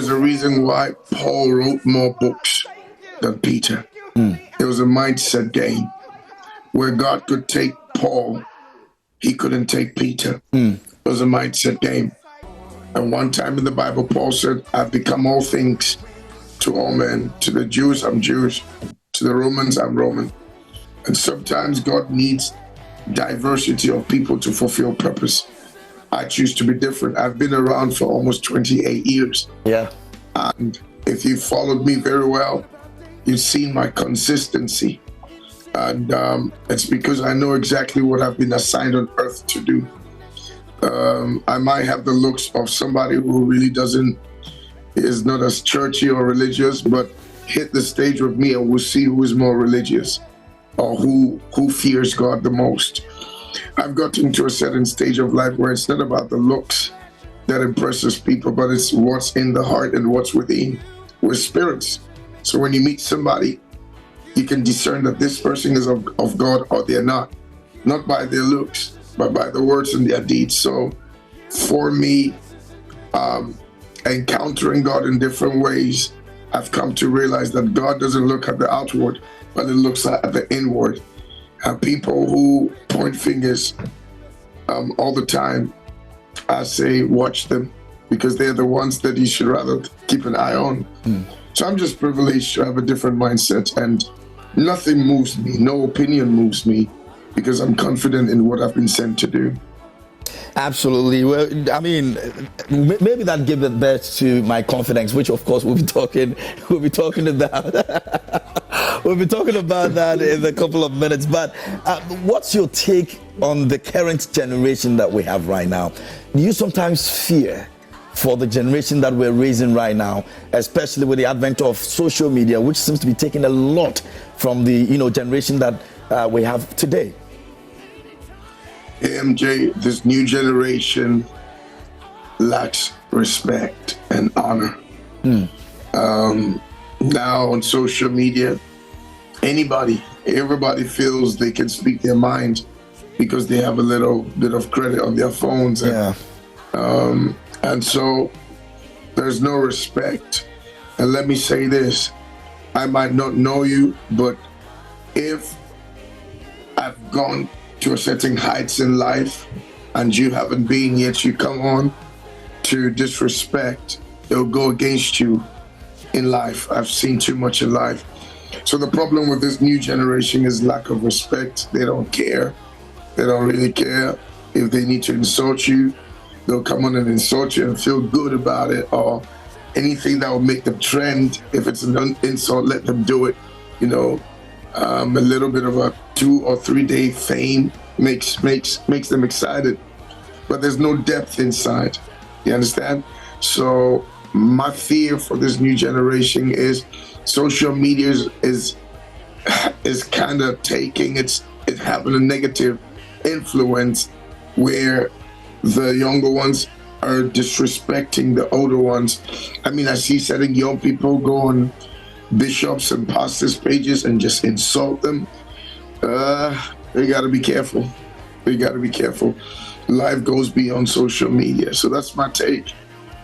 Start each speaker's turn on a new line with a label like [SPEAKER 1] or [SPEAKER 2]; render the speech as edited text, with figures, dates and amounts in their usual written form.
[SPEAKER 1] There's a reason why Paul wrote more books than Peter. It was a mindset game where God could take Paul, he couldn't take Peter. It was a mindset game. And one time in the Bible, Paul said, I've become all things to all men. To the Jews, I'm Jewish. To the Romans, I'm Roman. And sometimes God needs diversity of people to fulfill purpose. I choose to be different. I've been around for almost 28 years.
[SPEAKER 2] Yeah.
[SPEAKER 1] And if you followed me very well, you've seen my consistency. And it's because I know exactly what I've been assigned on earth to do. I might have the looks of somebody who really is not as churchy or religious, but hit the stage with me and we'll see who is more religious or who fears God the most. I've gotten to a certain stage of life where it's not about the looks that impresses people, but it's what's in the heart and what's within. We're spirits. So when you meet somebody, you can discern that this person is of God or they're not by their looks, but by the words and their deeds. So for me, encountering God in different ways, I've come to realize that God doesn't look at the outward, but it looks at the inward. And people who point fingers all the time, I say watch them, because they're the ones that you should rather keep an eye on. So I'm just privileged to have a different mindset, and nothing moves me, no opinion moves me, because I'm confident in what I've been sent to do.
[SPEAKER 2] Absolutely. Well, I mean, maybe that gave birth to my confidence, which of course we'll be talking about. We'll be talking about that in a couple of minutes. But what's your take on the current generation that we have right now? Do you sometimes fear for the generation that we're raising right now, especially with the advent of social media, which seems to be taking a lot from the generation that we have today?
[SPEAKER 1] AMJ, this new generation lacks respect and honor. Now on social media, everybody feels they can speak their mind because they have a little bit of credit on their phones. And so there's no respect. And let me say this, I might not know you, but if I've gone to a certain heights in life and you haven't been yet, you come on to disrespect, it'll go against you in life. I've seen too much in life. So the problem with this new generation is lack of respect. They don't care. They don't really care. If they need to insult you, they'll come on and insult you and feel good about it, or anything that will make them trend. If it's an insult, let them do it. A little bit of a 2 or 3 day fame makes them excited, but there's no depth inside. You understand? So my fear for this new generation is social media is kind of it's having a negative influence where the younger ones are disrespecting the older ones. I mean, I see certain young people go on bishops and pastors' pages and just insult them. We got to be careful. Life goes beyond social media. So that's my take.